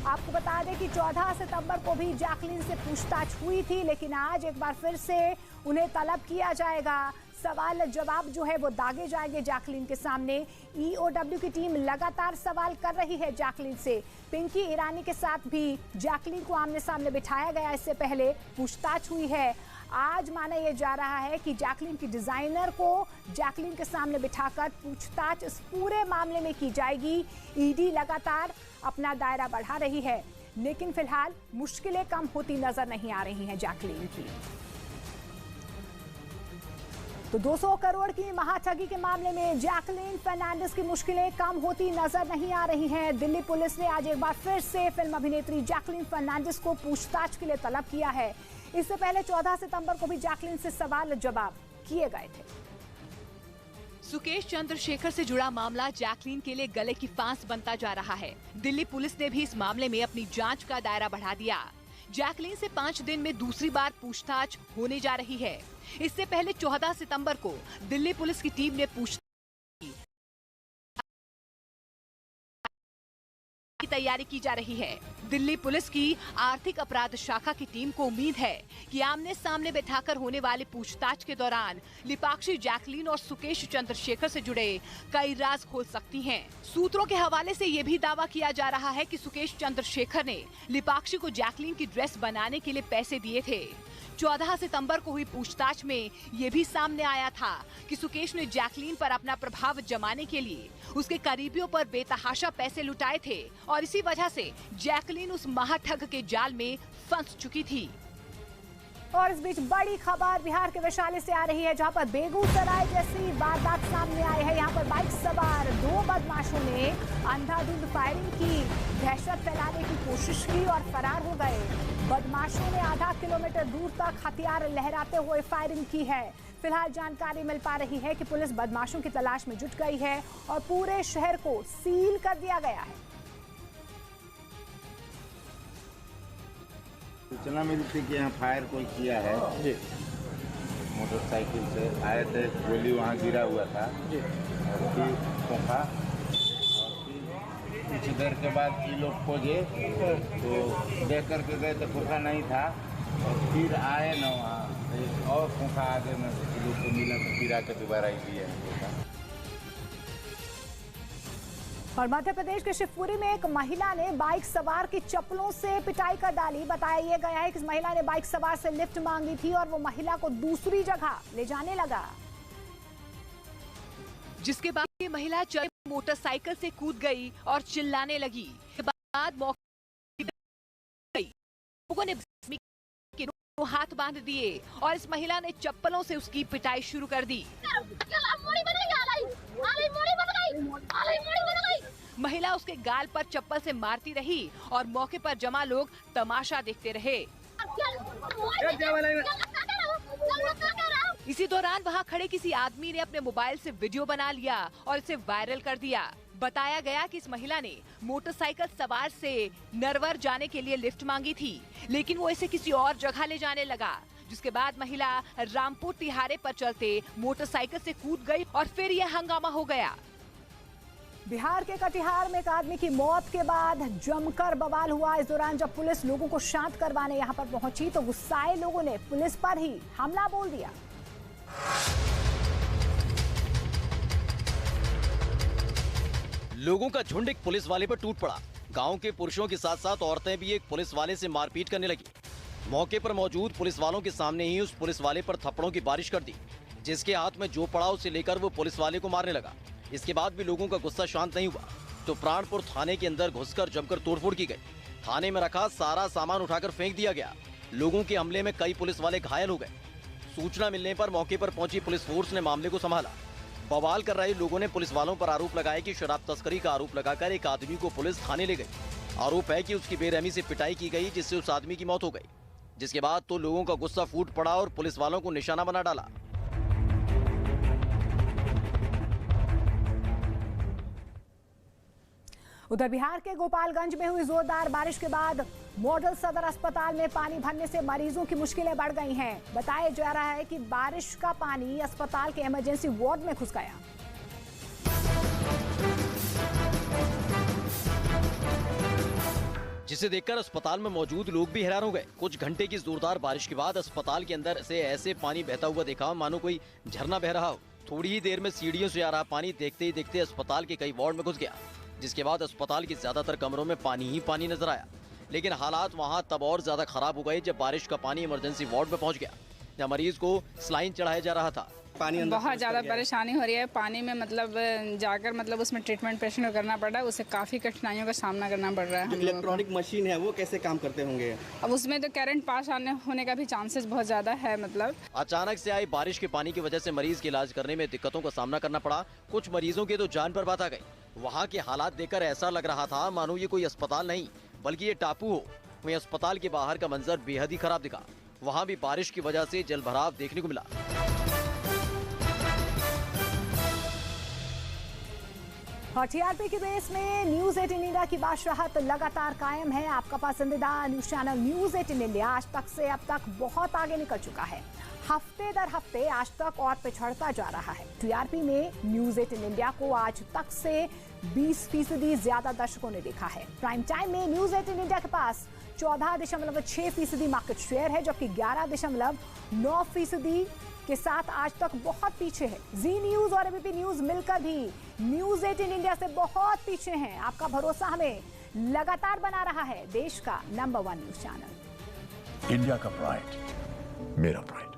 आपको बता दें कि 14 सितंबर को भी जैकलीन से पूछताछ हुई थी, लेकिन आज एक बार फिर से उन्हें तलब किया जाएगा। सवाल जवाब जो है वो दागे जाएंगे जैकलीन के सामने। ईओडब्ल्यू की टीम लगातार सवाल कर रही है जैकलीन से। पिंकी ईरानी के साथ भी जैकलीन को आमने सामने बिठाया गया, इससे पहले पूछताछ हुई है। आज माना यह जा रहा है कि जैकलीन की डिजाइनर को जैकलीन के सामने बिठाकर पूछताछ इस पूरे मामले में की जाएगी। ईडी लगातार अपना दायरा बढ़ा रही है, लेकिन फिलहाल मुश्किलें कम होती नजर नहीं आ रही हैं जैकलीन की। तो 200 करोड़ की महाठगी के मामले में जैकलीन फर्नांडिस की मुश्किलें कम होती नजर नहीं आ रही हैं। दिल्ली पुलिस ने आज एक बार फिर से फिल्म अभिनेत्री जैकलीन फर्नांडिस को पूछताछ के लिए तलब किया है। इससे पहले 14 सितंबर को भी जैकलीन से सवाल जवाब किए गए थे। सुकेश चंद्रशेखर से जुड़ा मामला जैकलीन के लिए गले की फांस बनता जा रहा है। दिल्ली पुलिस ने भी इस मामले में अपनी जांच का दायरा बढ़ा दिया। जैकलीन से 5 दिन में दूसरी बार पूछताछ होने जा रही है। इससे पहले 14 सितंबर को दिल्ली पुलिस की टीम ने पूछताछ की तैयारी की जा रही है। दिल्ली पुलिस की आर्थिक अपराध शाखा की टीम को उम्मीद है कि आमने सामने बैठाकर होने वाली पूछताछ के दौरान लिपाक्षी जैकलीन और सुकेश चंद्रशेखर से जुड़े कई राज खोल सकती हैं। सूत्रों के हवाले से ये भी दावा किया जा रहा है कि सुकेश चंद्रशेखर ने लिपाक्षी को जैकलीन की ड्रेस बनाने के लिए पैसे दिए थे। 14 सितंबर को हुई पूछताछ में ये भी सामने आया था कि सुकेश ने जैकलीन पर अपना प्रभाव जमाने के लिए उसके करीबियों पर बेतहाशा पैसे लुटाए थे और इसी वजह से जैकलीन उस महाठग के जाल में फंस चुकी थी। और इस बीच बड़ी खबर बिहार के वैशाली से आ रही है, जहां पर बेगूसराय जैसी वारदात सामने आई है। यहां पर बाइक सवार 2 बदमाशों ने अंधाधुंध फायरिंग की, दहशत फैलाने की कोशिश की और फरार हो गए। बदमाशों ने आधा किलोमीटर दूर तक हथियार लहराते हुए फायरिंग की है। फिलहाल जानकारी मिल पा रही है कि पुलिस बदमाशों की तलाश में जुट गई है और पूरे शहर को सील कर दिया गया है। सूचना मिली थी कि यहाँ फायर कोई किया है जी। मोटरसाइकिल से आए थे, गोली वहाँ गिरा हुआ था और फिर खोखा और फिर कुछ देर के बाद ये लोग खोजे तो देख करके गए तो खोखा नहीं था और फिर आए ना वहाँ और खोखा आगे में लोग को मिला तो फिर आके दोबारा ही दिया खोखा। और मध्य प्रदेश के शिवपुरी में एक महिला ने बाइक सवार की चप्पलों से पिटाई कर डाली। बताया गया है कि इस महिला ने बाइक सवार से लिफ्ट मांगी थी और वो महिला को दूसरी जगह ले जाने लगा, जिसके बाद ये महिला मोटरसाइकिल से कूद गई और चिल्लाने लगी। के बाद लोगों ने हाथ बांध दिए और इस महिला ने चप्पलों से उसकी पिटाई शुरू कर दी। महिला उसके गाल पर चप्पल से मारती रही और मौके पर जमा लोग तमाशा देखते रहे। इसी दौरान वहां खड़े किसी आदमी ने अपने मोबाइल से वीडियो बना लिया और इसे वायरल कर दिया। बताया गया कि इस महिला ने मोटरसाइकिल सवार से नरवर जाने के लिए लिफ्ट मांगी थी, लेकिन वो इसे किसी और जगह ले जाने लगा, जिसके बाद महिला रामपुर तिहारे पर चलते मोटरसाइकिल से कूद गई और फिर यह हंगामा हो गया। बिहार के कटिहार में एक आदमी की मौत के बाद जमकर बवाल हुआ। इस दौरान जब पुलिस लोगों को शांत करवाने यहां पर पहुंची तो गुस्साए लोगों ने पुलिस पर ही हमला बोल दिया। लोगों का झुंड एक पुलिस वाले पर टूट पड़ा। गांव के पुरुषों के साथ साथ औरतें भी एक पुलिस वाले से मारपीट करने लगी। मौके पर मौजूद पुलिस वालों के सामने ही उस पुलिस वाले पर थप्पड़ों की बारिश कर दी, जिसके हाथ में जो पड़ा उसे लेकर वो पुलिस वाले को मारने लगा। इसके बाद भी लोगों का गुस्सा शांत नहीं हुआ तो प्राणपुर थाने के अंदर घुसकर जमकर तोड़फोड़ की गई। थाने में रखा सारा सामान उठाकर फेंक दिया गया। लोगों के हमले में कई पुलिस वाले घायल हो गए। सूचना मिलने पर मौके पर पहुंची पुलिस फोर्स ने मामले को संभाला। बवाल कर रहे लोगों ने पुलिस वालों पर आरोप लगाया कि शराब तस्करी का आरोप लगाकर एक आदमी को पुलिस थाने ले गई। आरोप है कि उसकी बेरहमी से पिटाई की गई, जिससे उस आदमी की मौत हो गई। जिसके बाद तो लोगों का गुस्सा फूट पड़ा और पुलिस वालों को निशाना बना डाला। उधर बिहार के गोपालगंज में हुई जोरदार बारिश के बाद मॉडल सदर अस्पताल में पानी भरने से मरीजों की मुश्किलें बढ़ गई हैं। बताया जा रहा है कि बारिश का पानी अस्पताल के इमरजेंसी वार्ड में घुस गया। जिसे देखकर अस्पताल में मौजूद लोग भी हैरान हो गए। कुछ घंटे की जोरदार बारिश के बाद अस्पताल के अंदर से ऐसे पानी बहता हुआ देखा मानो कोई झरना बह रहा हो। थोड़ी ही देर में सीढ़ियों से आ रहा पानी देखते ही देखते अस्पताल के कई वार्ड में घुस गया, जिसके बाद अस्पताल के ज्यादातर कमरों में पानी ही पानी नजर आया। लेकिन हालात वहां तब और ज्यादा खराब हो गए जब बारिश का पानी इमरजेंसी वार्ड में पहुंच गया, जहां मरीज को स्लाइन चढ़ाया जा रहा था। पानी अंदर बहुत प्रवेश ज़्यादा कर गया है। परेशानी हो रही है। पानी में मतलब जाकर मतलब उसमें ट्रीटमेंट पेशेंट को करना पड़ रहा है, उससे काफ़ी कठिनाइयों का सामना करना पड़ रहा है। जो इलेक्ट्रॉनिक मशीन है वो कैसे काम करते होंगे? अब उसमें तो करंट पास होने का भी चांसेस बहुत ज़्यादा है। मतलब अचानक से आई बारिश के पानी की वजह से मरीज के इलाज करने में दिक्कतों का सामना करना पड़ा। कुछ मरीजों की तो जान पर बात आ गई। वहाँ के हालात देखकर ऐसा लग रहा था मानो ये कोई अस्पताल नहीं बल्कि ये टापू हो। वहीं अस्पताल के बाहर का मंजर बेहद ही खराब दिखा। वहाँ भी बारिश की वजह से जलभराव देखने को मिला। और टीआरपी की रेस में न्यूज 18 इंडिया की बादशाहत लगातार कायम है। आपका पसंदीदा न्यूज चैनल न्यूज 18 इंडिया आज तक से अब तक बहुत आगे निकल चुका है। हफ्ते दर हफ्ते आज तक और पिछड़ता जा रहा है। टीआरपी में न्यूज 18 इंडिया को आज तक से 20% ज्यादा दर्शकों ने देखा है। प्राइम टाइम में न्यूज 18 इंडिया के पास 14.6% मार्केट शेयर है, जबकि 11.9% के साथ आज तक बहुत पीछे है। जी न्यूज और एबीपी न्यूज मिलकर भी न्यूज 18 इंडिया से बहुत पीछे हैं। आपका भरोसा हमें लगातार बना रहा है देश का नंबर 1 न्यूज चैनल। इंडिया का प्राइड, मेरा प्राइड,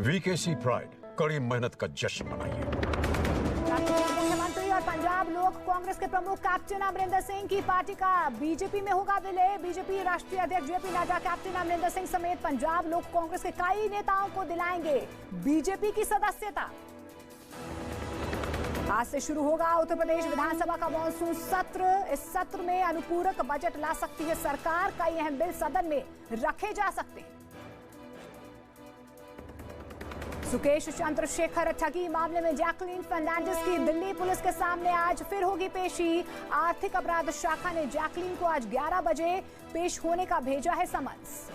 वीकेसी प्राइड, कड़ी मेहनत का जश्न मनाइए। मुख्यमंत्री और पंजाब लोक कांग्रेस के प्रमुख कैप्टन अमरिंदर सिंह की पार्टी का बीजेपी में होगा विलय। बीजेपी राष्ट्रीय अध्यक्ष जेपी नड्डा कैप्टन अमरिंदर सिंह समेत पंजाब लोक कांग्रेस के कई नेताओं को दिलाएंगे बीजेपी की सदस्यता। आज से शुरू होगा उत्तर प्रदेश विधानसभा का मॉनसून सत्र। इस सत्र में अनुपूरक बजट ला सकती है सरकार। कई अहम बिल सदन में रखे जा सकते हैं। सुकेश चंद्रशेखर ठगी मामले में जैकलीन फर्नांडिस की दिल्ली पुलिस के सामने आज फिर होगी पेशी। आर्थिक अपराध शाखा ने जैकलीन को आज 11 बजे पेश होने का भेजा है समन्स।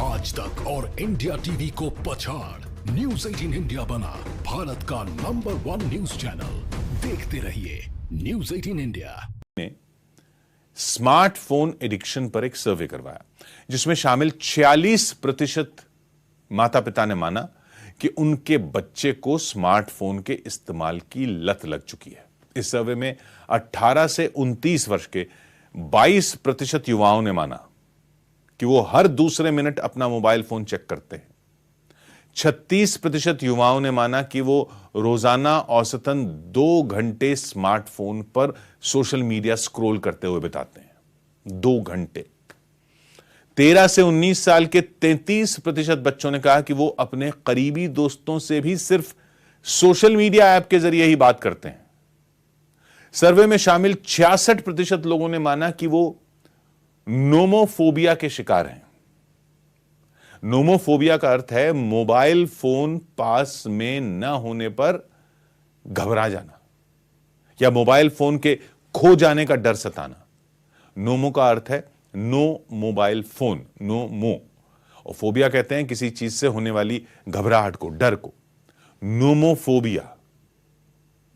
आज तक और इंडिया टीवी को पछाड़ न्यूज 18 इंडिया बना भारत का नंबर 1 न्यूज चैनल। देखते रहिए न्यूज 18 इंडिया। स्मार्टफोन एडिक्शन पर एक सर्वे करवाया जिसमें शामिल 46% माता पिता ने माना कि उनके बच्चे को स्मार्टफोन के इस्तेमाल की लत लग चुकी है। इस सर्वे में 18 से 29 वर्ष के 22% युवाओं ने माना कि वो हर दूसरे मिनट अपना मोबाइल फोन चेक करते हैं। 36% युवाओं ने माना कि वो रोजाना औसतन 2 घंटे स्मार्टफोन पर सोशल मीडिया स्क्रॉल करते हुए बिताते हैं। 2 घंटे। 13 से 19 साल के 33% बच्चों ने कहा कि वो अपने करीबी दोस्तों से भी सिर्फ सोशल मीडिया ऐप के जरिए ही बात करते हैं। सर्वे में शामिल 66% लोगों ने माना कि वो नोमोफोबिया के शिकार हैं। नोमोफोबिया का अर्थ है मोबाइल फोन पास में न होने पर घबरा जाना या मोबाइल फोन के खो जाने का डर सताना। नोमो का अर्थ है नो मोबाइल फोन, नो मो, और फोबिया कहते हैं किसी चीज से होने वाली घबराहट को, डर को। नोमोफोबिया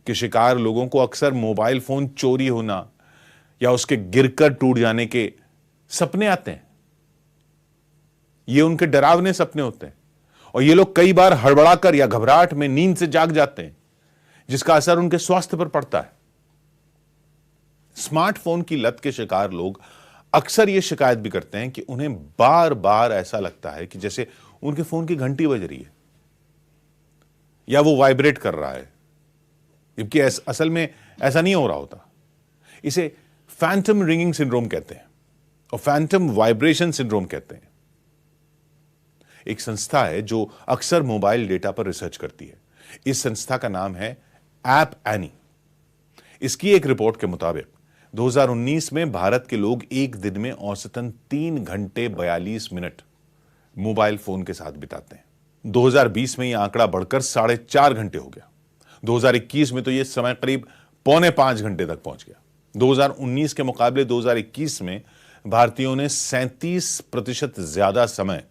के शिकार लोगों को अक्सर मोबाइल फोन चोरी होना या उसके गिरकर टूट जाने के सपने आते हैं। ये उनके डरावने सपने होते हैं और ये लोग कई बार हड़बड़ाकर या घबराहट में नींद से जाग जाते हैं, जिसका असर उनके स्वास्थ्य पर पड़ता है। स्मार्टफोन की लत के शिकार लोग अक्सर ये शिकायत भी करते हैं कि उन्हें बार बार ऐसा लगता है कि जैसे उनके फोन की घंटी बज रही है या वो वाइब्रेट कर रहा है, जबकि असल में ऐसा नहीं हो रहा होता। इसे फैंटम रिंगिंग सिंड्रोम कहते हैं और फैंटम वाइब्रेशन सिंड्रोम कहते हैं। एक संस्था है जो अक्सर मोबाइल डेटा पर रिसर्च करती है। इस संस्था का नाम है ऐप एनी। इसकी एक रिपोर्ट के मुताबिक 2019 में भारत के लोग एक दिन में औसतन 3 घंटे 42 मिनट मोबाइल फोन के साथ बिताते हैं। 2020 में यह आंकड़ा बढ़कर 4.5 घंटे हो गया। 2021 में तो यह समय करीब 4.25 घंटे तक पहुंच गया। 2019 के मुकाबले 2021 में भारतीयों ने 37% ज्यादा समय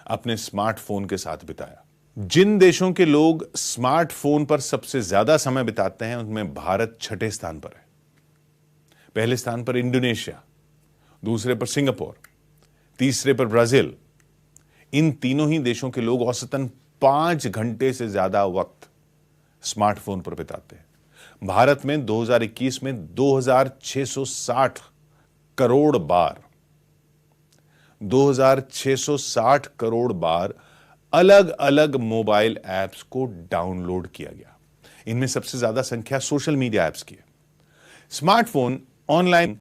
अपने स्मार्टफोन के साथ बिताया। जिन देशों के लोग स्मार्टफोन पर सबसे ज्यादा समय बिताते हैं उनमें भारत 6ठे स्थान पर है। पहले स्थान पर इंडोनेशिया, दूसरे पर सिंगापुर, तीसरे पर ब्राजील। इन तीनों ही देशों के लोग औसतन 5 घंटे से ज्यादा वक्त स्मार्टफोन पर बिताते हैं। भारत में 2021 में 2660 करोड़ बार 2660 करोड़ बार अलग अलग मोबाइल ऐप्स को डाउनलोड किया गया। इनमें सबसे ज्यादा संख्या सोशल मीडिया ऐप्स की है। स्मार्टफोन ऑनलाइन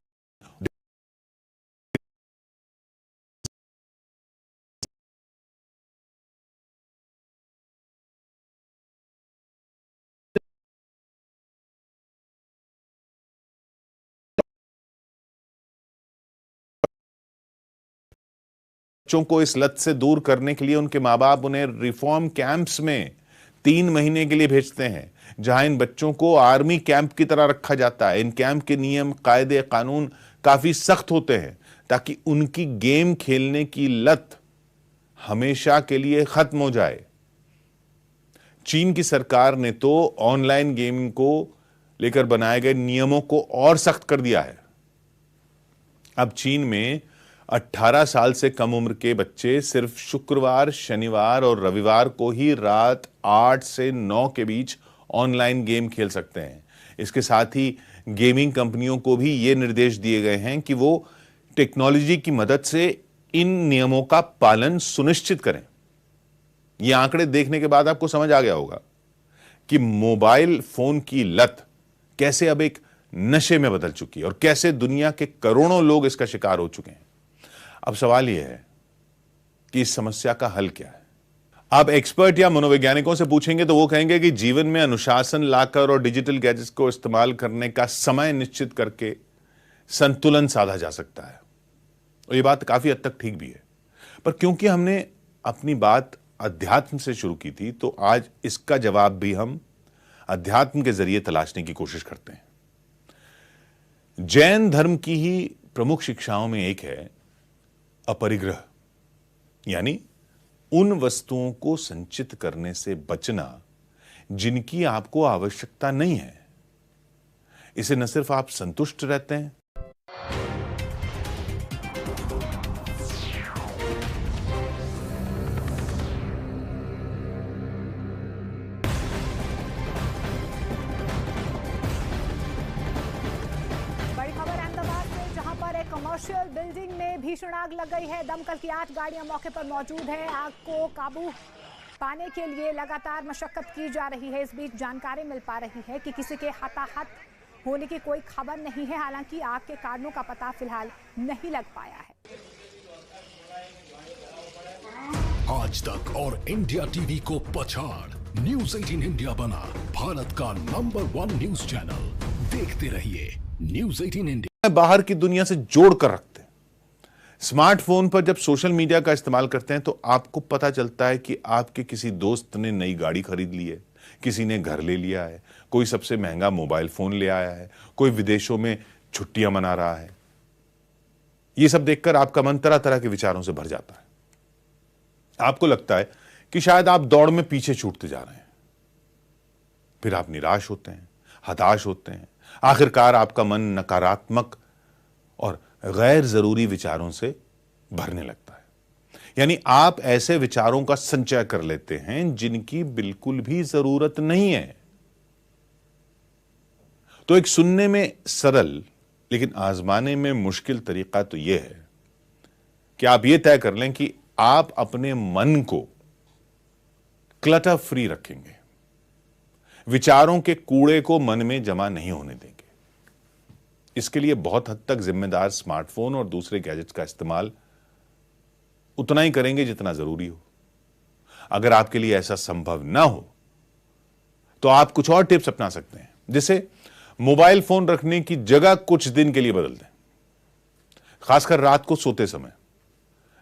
बच्चों को इस लत से दूर करने के लिए उनके मां बाप उन्हें रिफॉर्म कैंप्स में 3 महीने के लिए भेजते हैं, जहां इन बच्चों को आर्मी कैंप की तरह रखा जाता है। इन कैंप के नियम, कायदे, कानून काफी सख्त होते हैं ताकि उनकी गेम खेलने की लत हमेशा के लिए खत्म हो जाए। चीन की सरकार ने तो ऑनलाइन गेमिंग को लेकर बनाए गए नियमों को और सख्त कर दिया है। अब चीन में 18 साल से कम उम्र के बच्चे सिर्फ शुक्रवार, शनिवार और रविवार को ही रात 8 से 9 के बीच ऑनलाइन गेम खेल सकते हैं। इसके साथ ही गेमिंग कंपनियों को भी ये निर्देश दिए गए हैं कि वो टेक्नोलॉजी की मदद से इन नियमों का पालन सुनिश्चित करें। ये आंकड़े देखने के बाद आपको समझ आ गया होगा कि मोबाइल फोन की लत कैसे अब एक नशे में बदल चुकी है और कैसे दुनिया के करोड़ों लोग इसका शिकार हो चुके हैं। अब सवाल यह है कि इस समस्या का हल क्या है। आप एक्सपर्ट या मनोवैज्ञानिकों से पूछेंगे तो वो कहेंगे कि जीवन में अनुशासन लाकर और डिजिटल गैजेट्स को इस्तेमाल करने का समय निश्चित करके संतुलन साधा जा सकता है। और ये बात काफी हद तक ठीक भी है, पर क्योंकि हमने अपनी बात अध्यात्म से शुरू की थी, तो आज इसका जवाब भी हम अध्यात्म के जरिए तलाशने की कोशिश करते हैं। जैन धर्म की ही प्रमुख शिक्षाओं में एक है अपरिग्रह, यानी उन वस्तुओं को संचित करने से बचना जिनकी आपको आवश्यकता नहीं है। इसे न सिर्फ आप संतुष्ट रहते हैं, कमर्शियल बिल्डिंग में भीषण आग लग गई है। दमकल की 8 गाड़ियां मौके पर मौजूद है। आग को काबू पाने के लिए लगातार मशक्कत की जा रही है। इस बीच जानकारी मिल पा रही है कि किसी के हताहत होने की कोई खबर नहीं है। हालांकि आग के कारणों का पता फिलहाल नहीं लग पाया है। आज तक और इंडिया टीवी को पछाड़ न्यूज़ 18 इंडिया बना भारत का नंबर 1 न्यूज चैनल। देखते रहिए न्यूज़ 18 इंडिया। बाहर की दुनिया से जोड़ कर रखते हैं। स्मार्टफोन पर जब सोशल मीडिया का इस्तेमाल करते हैं तो आपको पता चलता है कि आपके किसी दोस्त ने नई गाड़ी खरीद ली है, किसी ने घर ले लिया है, कोई सबसे महंगा मोबाइल फोन ले आया है, कोई विदेशों में छुट्टियां मना रहा है। यह सब देखकर आपका मन तरह तरह के विचारों से भर जाता है। आपको लगता है कि शायद आप दौड़ में पीछे छूटते जा रहे हैं। फिर आप निराश होते हैं, हताश होते हैं। आखिरकार आपका मन नकारात्मक और गैर जरूरी विचारों से भरने लगता है। यानी आप ऐसे विचारों का संचय कर लेते हैं जिनकी बिल्कुल भी जरूरत नहीं है। तो एक सुनने में सरल लेकिन आजमाने में मुश्किल तरीका तो यह है कि आप यह तय कर लें कि आप अपने मन को क्लटर फ्री रखेंगे, विचारों के कूड़े को मन में जमा नहीं होने देंगे। इसके लिए बहुत हद तक जिम्मेदार स्मार्टफोन और दूसरे गैजेट्स का इस्तेमाल उतना ही करेंगे जितना जरूरी हो। अगर आपके लिए ऐसा संभव ना हो तो आप कुछ और टिप्स अपना सकते हैं, जैसे मोबाइल फोन रखने की जगह कुछ दिन के लिए बदल दें, खासकर रात को सोते समय।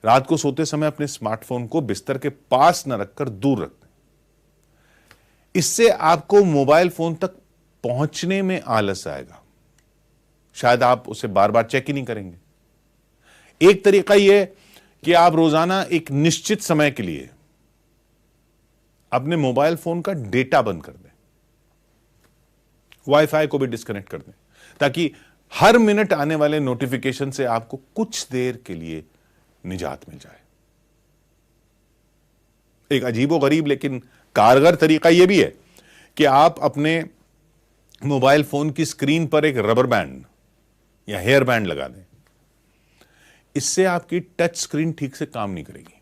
रात को सोते समय अपने स्मार्टफोन को बिस्तर के पास न रखकर दूर रख दें। इससे आपको मोबाइल फोन तक पहुंचने में आलस आएगा, शायद आप उसे बार बार चेक ही नहीं करेंगे। एक तरीका यह कि आप रोजाना एक निश्चित समय के लिए अपने मोबाइल फोन का डेटा बंद कर दें, वाईफाई को भी डिस्कनेक्ट कर दें, ताकि हर मिनट आने वाले नोटिफिकेशन से आपको कुछ देर के लिए निजात मिल जाए। एक अजीबोगरीब लेकिन कारगर तरीका यह भी है कि आप अपने मोबाइल फोन की स्क्रीन पर एक रबर बैंड या हेयर बैंड लगा दें। इससे आपकी टच स्क्रीन ठीक से काम नहीं करेगी,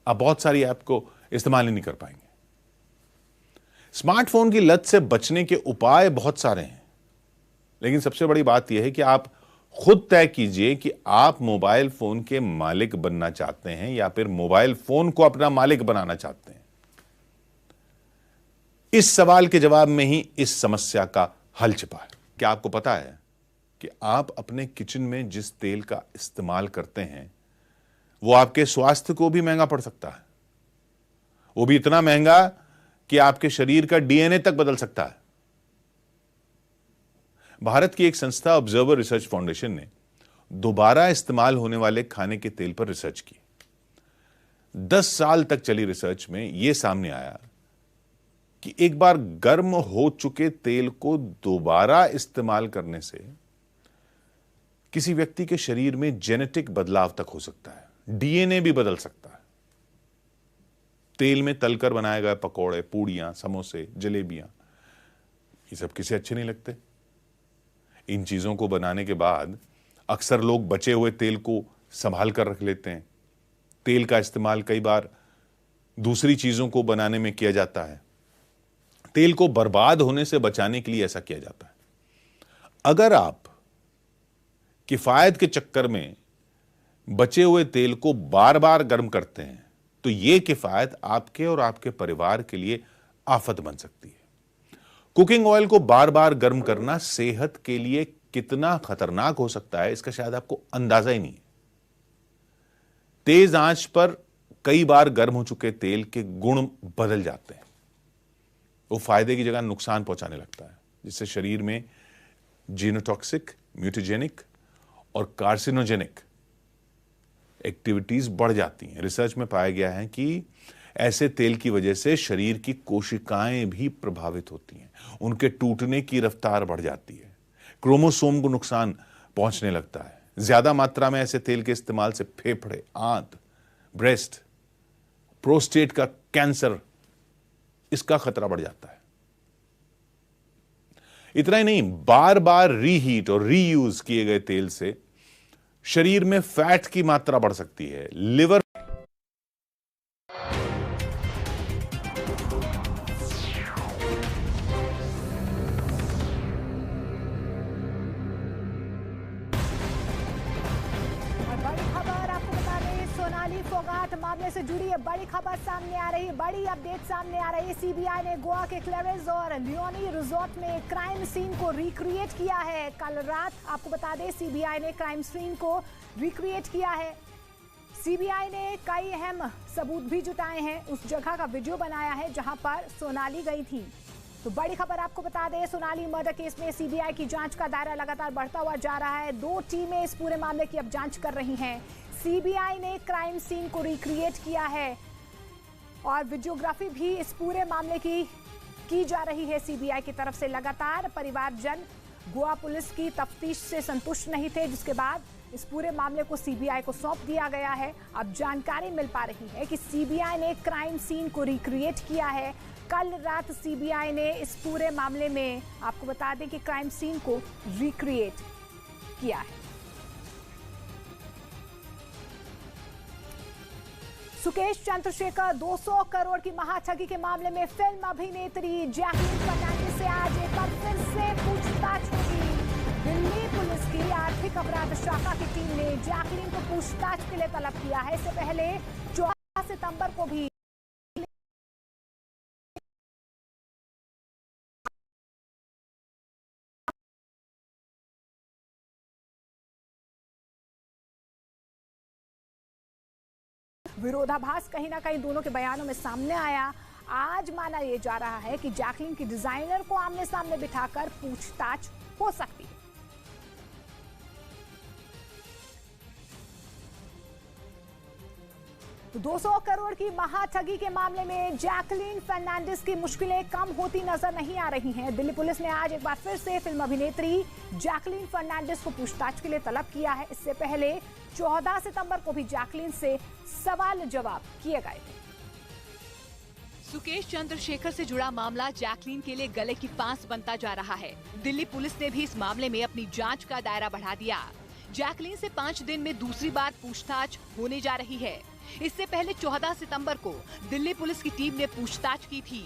आप बहुत सारी ऐप को इस्तेमाल ही नहीं कर पाएंगे। स्मार्टफोन की लत से बचने के उपाय बहुत सारे हैं, लेकिन सबसे बड़ी बात यह है कि आप खुद तय कीजिए कि आप मोबाइल फोन के मालिक बनना चाहते हैं या फिर मोबाइल फोन को अपना मालिक बनाना चाहते हैं। इस सवाल के जवाब में ही इस समस्या का हल छिपा है। क्या आपको पता है कि आप अपने किचन में जिस तेल का इस्तेमाल करते हैं वो आपके स्वास्थ्य को भी महंगा पड़ सकता है, वो भी इतना महंगा कि आपके शरीर का डीएनए तक बदल सकता है। भारत की एक संस्था ऑब्जर्वर रिसर्च फाउंडेशन ने दोबारा इस्तेमाल होने वाले खाने के तेल पर रिसर्च की। 10 साल तक चली रिसर्च में यह सामने आया कि एक बार गर्म हो चुके तेल को दोबारा इस्तेमाल करने से किसी व्यक्ति के शरीर में जेनेटिक बदलाव तक हो सकता है, डीएनए भी बदल सकता है। तेल में तलकर बनाए गए पकौड़े, पूड़ियां, समोसे, जलेबियां, ये सब किसे अच्छे नहीं लगते। इन चीजों को बनाने के बाद अक्सर लोग बचे हुए तेल को संभाल कर रख लेते हैं। तेल का इस्तेमाल कई बार दूसरी चीजों को बनाने में किया जाता है। तेल को बर्बाद होने से बचाने के लिए ऐसा किया जाता है। अगर आप किफायत के चक्कर में बचे हुए तेल को बार बार गर्म करते हैं तो यह किफायत आपके और आपके परिवार के लिए आफत बन सकती है। कुकिंग ऑयल को बार बार गर्म करना सेहत के लिए कितना खतरनाक हो सकता है इसका शायद आपको अंदाजा ही नहीं है। तेज आंच पर कई बार गर्म हो चुके तेल के गुण बदल जाते हैं, वो फायदे की जगह नुकसान पहुंचाने लगता है, जिससे शरीर में जीनोटॉक्सिक, म्यूटेजेनिक और कार्सिनोजेनिक एक्टिविटीज बढ़ जाती हैं। रिसर्च में पाया गया है कि ऐसे तेल की वजह से शरीर की कोशिकाएं भी प्रभावित होती हैं, उनके टूटने की रफ्तार बढ़ जाती है, क्रोमोसोम को नुकसान पहुंचने लगता है। ज्यादा मात्रा में ऐसे तेल के इस्तेमाल से फेफड़े, आंत, ब्रेस्ट, प्रोस्टेट का कैंसर, इसका खतरा बढ़ जाता है। इतना ही नहीं, बार बार रीहीट और रीयूज किए गए तेल से शरीर में फैट की मात्रा बढ़ सकती है, लिवर मामले से जुड़ी है बड़ी खबर सामने आ रही है, बड़ी अपडेट सामने आ रही है। सीबीआई ने गोवा के क्लेरेंस और लियोनी रिजॉर्ट में क्राइम सीन को रिक्रिएट किया है। कल रात आपको बता दें सीबीआई ने क्राइम सीन को रिक्रिएट किया है। सीबीआई ने कई अहम सबूत भी जुटाए हैं, उस जगह का वीडियो बनाया है जहां पर सोनाली गई थी। तो बड़ी खबर आपको बता दें, सोनाली मर्डर केस में सीबीआई की जांच का दायरा लगातार बढ़ता हुआ जा रहा है। 2 टीमें इस पूरे मामले की अब जांच कर रही हैं। सीबीआई ने क्राइम सीन को रिक्रिएट किया है और वीडियोग्राफी भी इस पूरे मामले की जा रही है सीबीआई की तरफ से। लगातार परिवारजन गोवा पुलिस की तफ्तीश से संतुष्ट नहीं थे, जिसके बाद इस पूरे मामले को सीबीआई को सौंप दिया गया है। अब जानकारी मिल पा रही है कि सीबीआई ने क्राइम सीन को रिक्रिएट किया है। कल रात सीबीआई ने इस पूरे मामले में आपको बता दें कि क्राइम सीन को रिक्रिएट किया है। सुकेश चंद्रशेखर 200 करोड़ की महाठगी के मामले में फिल्म अभिनेत्री जैकलीन फर्नांडिस से आज एक बार फिर से पूछताछ होगी। दिल्ली पुलिस की आर्थिक अपराध शाखा की टीम ने जैकलीन को पूछताछ के लिए तलब किया है। इससे पहले 14 सितंबर को भी विरोधाभास कहीं ना कहीं दोनों के बयानों में सामने आया। आज माना यह जा रहा है कि जैकलीन की डिजाइनर को आमने सामने बिठाकर पूछताछ हो सकती है। तो 200 करोड़ की महाठगी के मामले में जैकलीन फर्नांडिस की मुश्किलें कम होती नजर नहीं आ रही हैं। दिल्ली पुलिस ने आज एक बार फिर से फिल्म अभिनेत्री जैकलीन फर्नांडिस को पूछताछ के लिए तलब किया है। इससे पहले 14 सितंबर को भी जैकलीन से सवाल जवाब किए गए थे। सुकेश चंद्रशेखर से जुड़ा मामला जैकलीन के लिए गले की फांस बनता जा रहा है। दिल्ली पुलिस ने भी इस मामले में अपनी जांच का दायरा बढ़ा दिया। जैकलीन से 5 दिन में दूसरी बार पूछताछ होने जा रही है। इससे पहले 14 सितंबर को दिल्ली पुलिस की टीम ने पूछताछ की थी।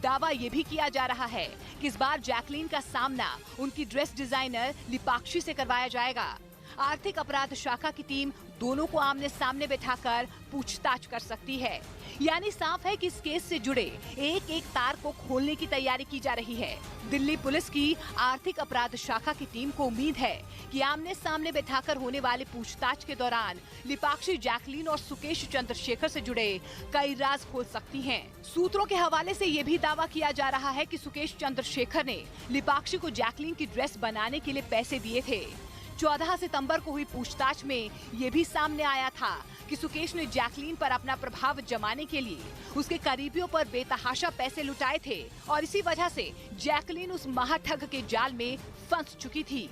दावा ये भी किया जा रहा है कि इस बार जैकलीन का सामना उनकी ड्रेस डिजाइनर लिपाक्षी से करवाया जाएगा। आर्थिक अपराध शाखा की टीम दोनों को आमने सामने बैठाकर पूछताछ कर सकती है। यानी साफ है कि इस केस से जुड़े एक एक तार को खोलने की तैयारी की जा रही है। दिल्ली पुलिस की आर्थिक अपराध शाखा की टीम को उम्मीद है कि आमने सामने बैठाकर होने वाले पूछताछ के दौरान लिपाक्षी जैकलीन और सुकेश चंद्रशेखर से जुड़े कई राज खोल सकती हैं। सूत्रों के हवाले से ये भी दावा किया जा रहा है कि सुकेश चंद्रशेखर ने लिपाक्षी को जैकलीन की ड्रेस बनाने के लिए पैसे दिए थे। 14 सितंबर को हुई पूछताछ में ये भी सामने आया था कि सुकेश ने जैकलीन पर अपना प्रभाव जमाने के लिए उसके करीबियों पर बेतहाशा पैसे लुटाए थे और इसी वजह से जैकलीन उस महाठग के जाल में फंस चुकी थी।